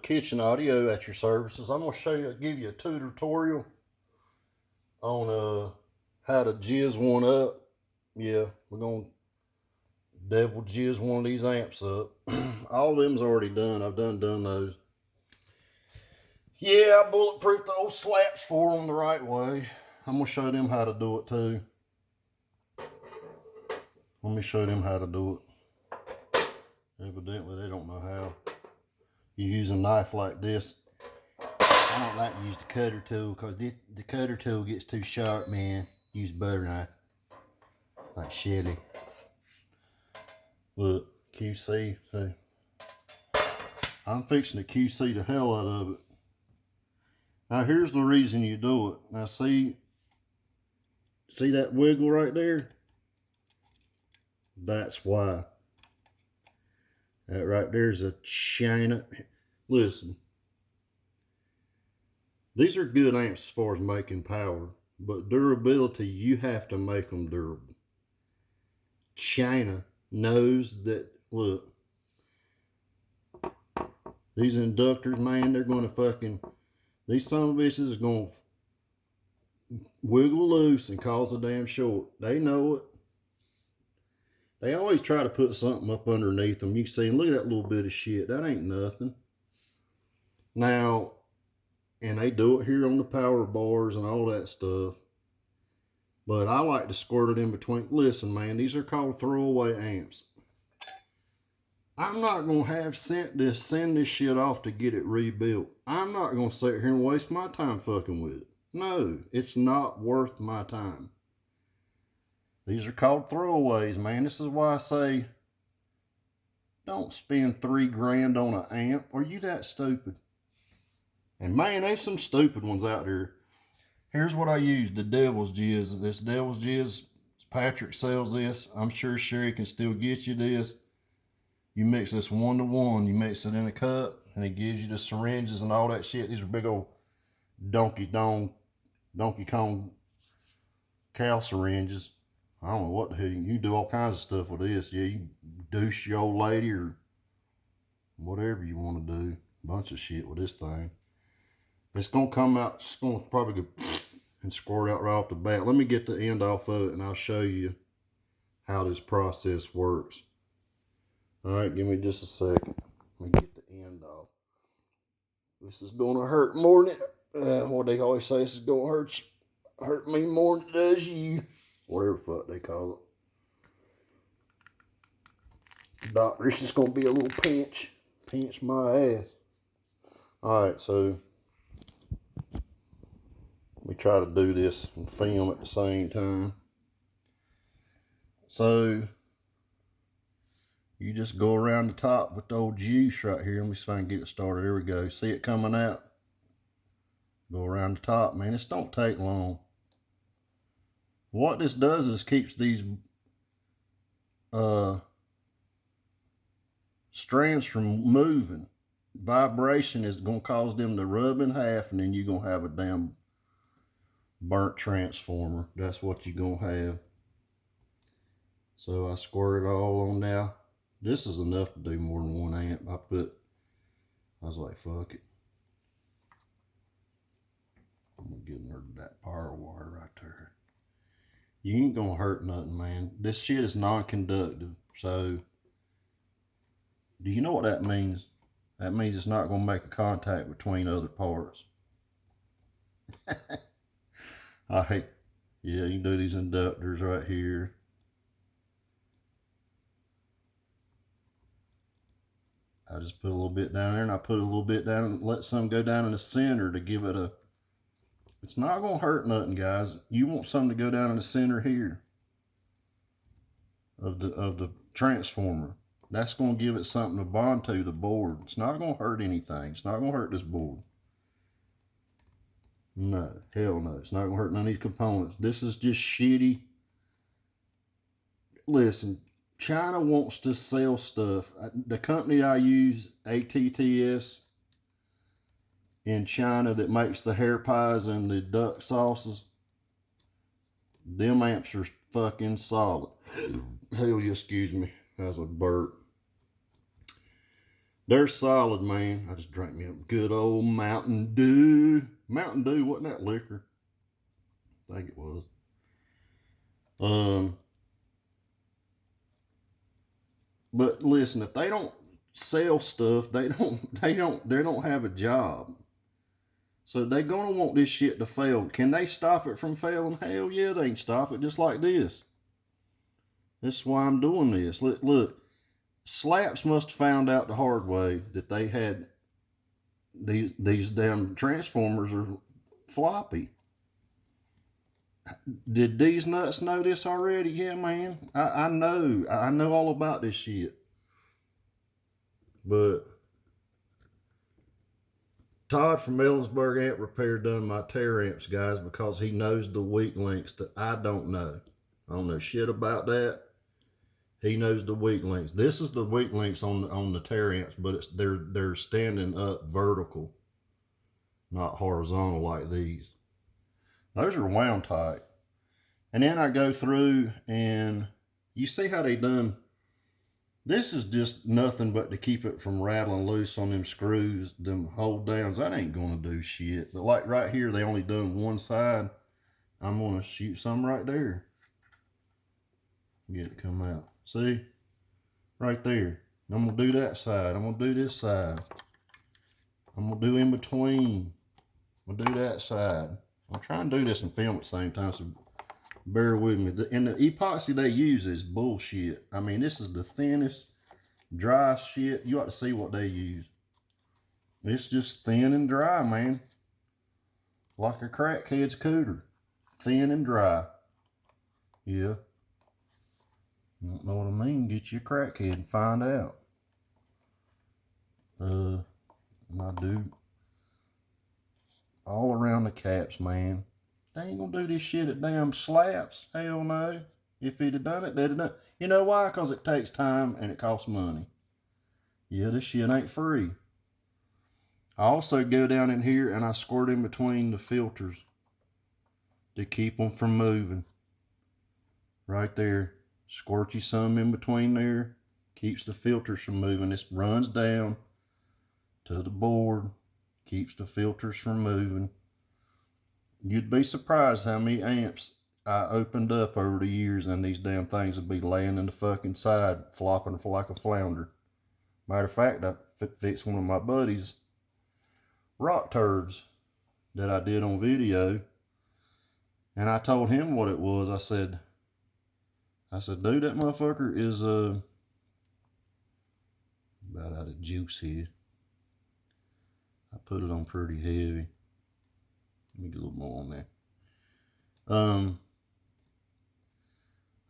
kitchen audio at your services. I'm gonna give you a tutorial on how to jizz one up. Yeah, we're gonna devil jizz one of these amps up. All of them's already done. I've done those. Yeah, I bulletproofed the old Slaprz for them the right way. I'm gonna show them how to do it too. Let me show them how to do it. Evidently, they don't know how. You use a knife like this. I don't like to use the cutter tool because the cutter tool gets too sharp, man. Use butter knife. Like Shelly. Look, QC. See? I'm fixing to QC the hell out of it. Now here's the reason you do it. Now see that wiggle right there? That's why. That right there's a China. Listen. These are good amps as far as making power. But durability, you have to make them durable. China knows that, look. These inductors, man, they're going to fucking, these son of bitches are going to wiggle loose and cause a damn short. They know it. They always try to put something up underneath them. You can see, look at that little bit of shit. That ain't nothing. Now, and they do it here on the power bars and all that stuff. But I like to squirt it in between. Listen, man, these are called throwaway amps. I'm not going to send this shit off to get it rebuilt. I'm not going to sit here and waste my time fucking with it. No, it's not worth my time. These are called throwaways, man. This is why I say, don't spend $3 on an amp. Are you that stupid? And man, there's some stupid ones out there. Here's what I use, the devil's jizz. This devil's jizz, Patrick sells this. I'm sure Sherry can still get you this. You mix this 1-to-1. You mix it in a cup, and it gives you the syringes and all that shit. These are big old Donkey Kong cow syringes. I don't know what the hell. You can do all kinds of stuff with this. Yeah, you douche your old lady or whatever you want to do. Bunch of shit with this thing. It's going to come out. It's going to probably go and squirt out right off the bat. Let me get the end off of it, and I'll show you how this process works. All right, give me just a second. Let me get the end off. This is going to hurt more than what they always say. This is going to hurt me more than it does you. Whatever the fuck they call it. Doctor, it's just going to be a little pinch. Pinch my ass. All right, so let me try to do this and film at the same time. So you just go around the top with the old juice right here. Let me see if I can get it started. There we go. See it coming out? Go around the top, man. This don't take long. What this does is keeps these strands from moving. Vibration is going to cause them to rub in half, and then you're going to have a damn burnt transformer. That's what you're going to have. So I squirt it all on now. This is enough to do more than 1 amp. I was like, fuck it. I'm going to get rid of that power wire right there. You ain't going to hurt nothing, man. This shit is non-conductive. So, do you know what that means? That means it's not going to make a contact between other parts. Yeah, you can do these inductors right here. I just put a little bit down there, and I put a little bit down and let some go down in the center to give it a... It's not going to hurt nothing, guys. You want something to go down in the center here of the transformer. That's going to give it something to bond to the board. It's not going to hurt anything. It's not going to hurt this board. No, hell no. It's not going to hurt none of these components. This is just shitty. Listen, China wants to sell stuff. The company I use, ATTS, in China that makes the hair pies and the duck sauces, them amps are fucking solid. Hell, excuse me, that's a burp. They're solid, man. I just drank me a good old Mountain Dew. Mountain Dew, wasn't that liquor? I think it was. Um, but listen, if they don't sell stuff, they don't have a job. So they gonna want this shit to fail. Can they stop it from failing? Hell yeah, they can stop it just like this. That's why I'm doing this. Look, Slaprz must have found out the hard way that they had these damn transformers are floppy. Did Deasnutz know this already? Yeah, man. I know all about this shit. But Todd from Ellensburg Amp Repair done my tear amps, guys, because he knows the weak links that I don't know. I don't know shit about that. He knows the weak links. This is the weak links on the tear amps, but they're standing up vertical, not horizontal like these. Those are wound tight. And then I go through and you see how they done. This is just nothing but to keep it from rattling loose on them screws, them hold downs. That ain't gonna do shit. But like right here, they only done one side. I'm gonna shoot some right there. Get it to come out. See? Right there. I'm gonna do that side. I'm gonna do this side. I'm gonna do in between. I'm gonna do that side. I'm trying to do this and film at the same time, so bear with me. And the epoxy they use is bullshit. I mean, this is the thinnest, dry shit. You ought to see what they use. It's just thin and dry, man. Like a crackhead's cooter. Thin and dry. Yeah. You don't know what I mean? Get you a crackhead and find out. And I do all around the caps, man. They ain't gonna do this shit at damn Slaprz. Hell no. If he'd have done it, they'd have done it. You know why? Because it takes time and it costs money. Yeah, this shit ain't free. I also go down in here and I squirt in between the filters to keep them from moving. Right there. Squirt you some in between there. Keeps the filters from moving. This runs down to the board. Keeps the filters from moving. You'd be surprised how many amps I opened up over the years and these damn things would be laying in the fucking side, flopping like a flounder. Matter of fact, I fixed one of my buddies' rock turds that I did on video. And I told him what it was. I said, dude, that motherfucker is about out of juice here. I put it on pretty heavy. Let me get a little more on there.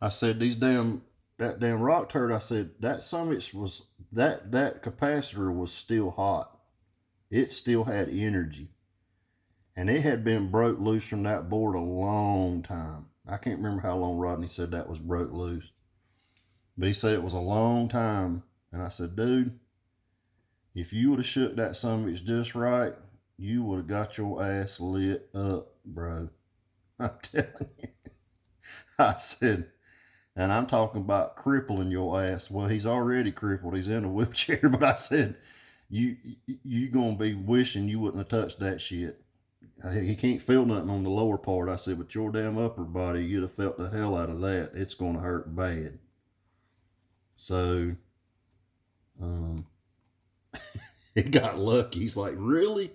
I said that damn rock turd. I said that summit was that capacitor was still hot. It still had energy, and it had been broke loose from that board a long time. I can't remember how long Rodney said that was broke loose, but he said it was a long time. And I said, dude, if you would have shook that summit just right, you would have got your ass lit up, bro. I'm telling you. I said, and I'm talking about crippling your ass. Well, he's already crippled. He's in a wheelchair. But I said, you gonna be wishing you wouldn't have touched that shit. He can't feel nothing on the lower part. I said, but your damn upper body, you'd have felt the hell out of that. It's gonna hurt bad. So, he got lucky. He's like, really?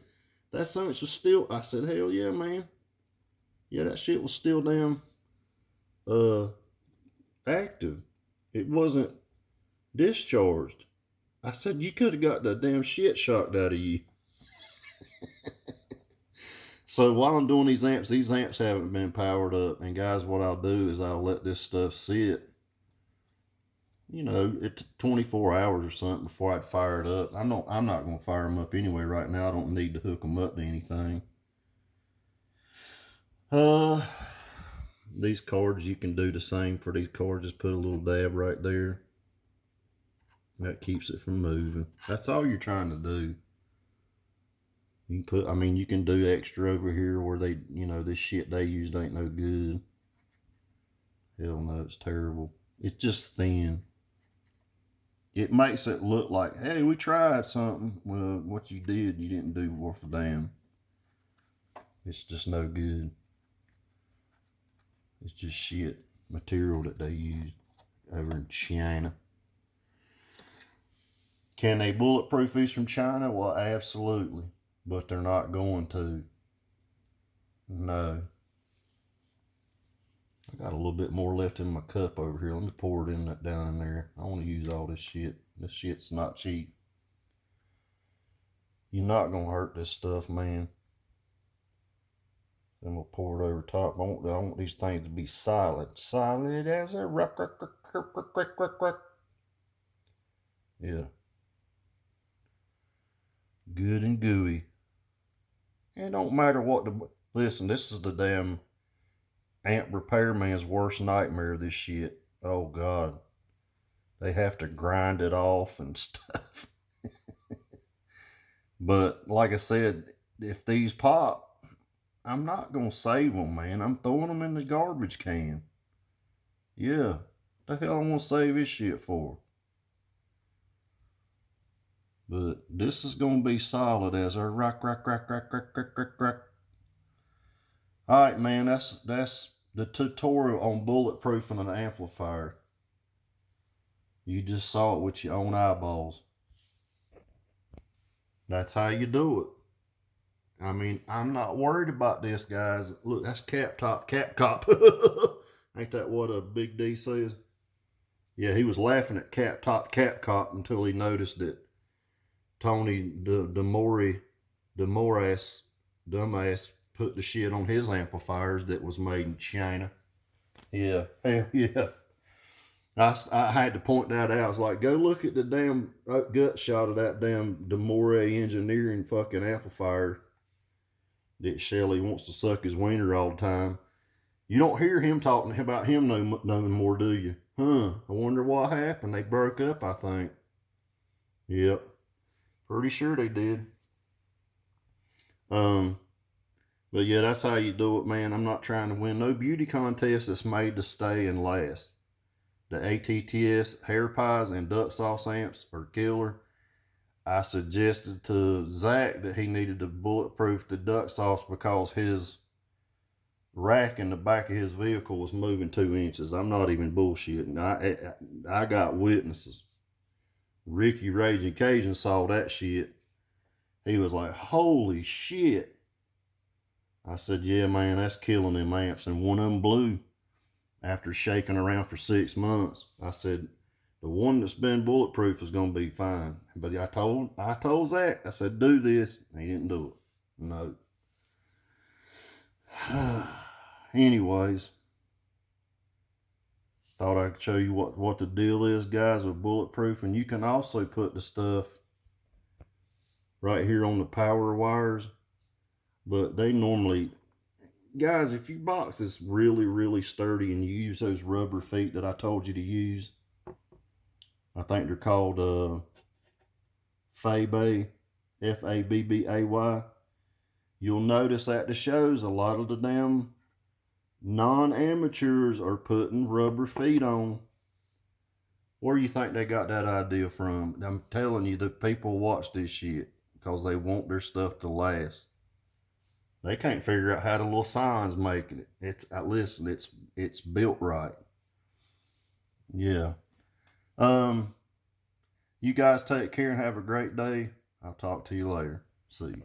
That sandwich was still? I said, hell yeah, man. Yeah, that shit was still damn active. It wasn't discharged. I said, you could have got the damn shit shocked out of you. So while I'm doing these amps haven't been powered up. And guys, what I'll do is I'll let this stuff sit, you know, it's 24 hours or something before I'd fire it up. I'm not going to fire them up anyway right now. I don't need to hook them up to anything. These cards, you can do the same for these cards. Just put a little dab right there. That keeps it from moving. That's all you're trying to do. You can you can do extra over here where they, you know, this shit they used ain't no good. Hell no, it's terrible. It's just thin. it makes it look like, hey, we tried something. Well, what you did, you didn't do worth a damn. It's just no good. It's just shit material that they use over in China. Can they bulletproof these from China? Well, absolutely. But they're not going to. No. I got a little bit more left in my cup over here. Let me pour it down in there. I want to use all this shit. This shit's not cheap. You're not going to hurt this stuff, man. Then we'll pour it over top. I want these things to be solid. Solid as a rock. Yeah. Good and gooey. It don't matter what the... Listen, this is the damn amp repairman's worst nightmare, this shit. Oh, God. They have to grind it off and stuff. But, like I said, if these pop, I'm not going to save them, man. I'm throwing them in the garbage can. Yeah. What the hell I want to save this shit for? But this is going to be solid as a rock. Alright, man, that's the tutorial on bulletproofing an amplifier. You just saw it with your own eyeballs. That's how you do it. I mean, I'm not worried about this, guys. Look, that's cap cop. Ain't that what Big D says? Yeah, he was laughing at cap cop until he noticed that Tony Demoras dumbass put the shit on his amplifiers that was made in China. Yeah, hell yeah. I had to point that out. I was like, go look at the damn gut shot of that damn Demore Engineering fucking amplifier that Shelly wants to suck his wiener all the time. You don't hear him talking about him no more, do you? Huh, I wonder what happened. They broke up, I think. Yep. Pretty sure they did. But yeah, that's how you do it, man. I'm not trying to win no beauty contest that's made to stay and last. The ATTS hair pies and duck sauce amps are killer. I suggested to Zach that he needed to bulletproof the duck sauce because his rack in the back of his vehicle was moving 2 inches. I'm not even bullshitting. I got witnesses. Ricky Raging Cajun saw that shit. He was like, holy shit. I said, yeah, man, that's killing them amps. And one of them blew after shaking around for 6 months. I said, the one that's been bulletproof is going to be fine. But I told Zach, I said, do this. He didn't do it. No. Anyways, thought I could show you what the deal is, guys, with bulletproof. And you can also put the stuff right here on the power wires. But they normally, guys, if your box is really, really sturdy and you use those rubber feet that I told you to use, I think they're called Fabbay, Fabbay, you'll notice at the shows a lot of the damn non-amateurs are putting rubber feet on. Where do you think they got that idea from? I'm telling you, the people watch this shit because they want their stuff to last. They can't figure out how the little signs making it. Listen, it's built right. Yeah. You guys take care and have a great day. I'll talk to you later. See you.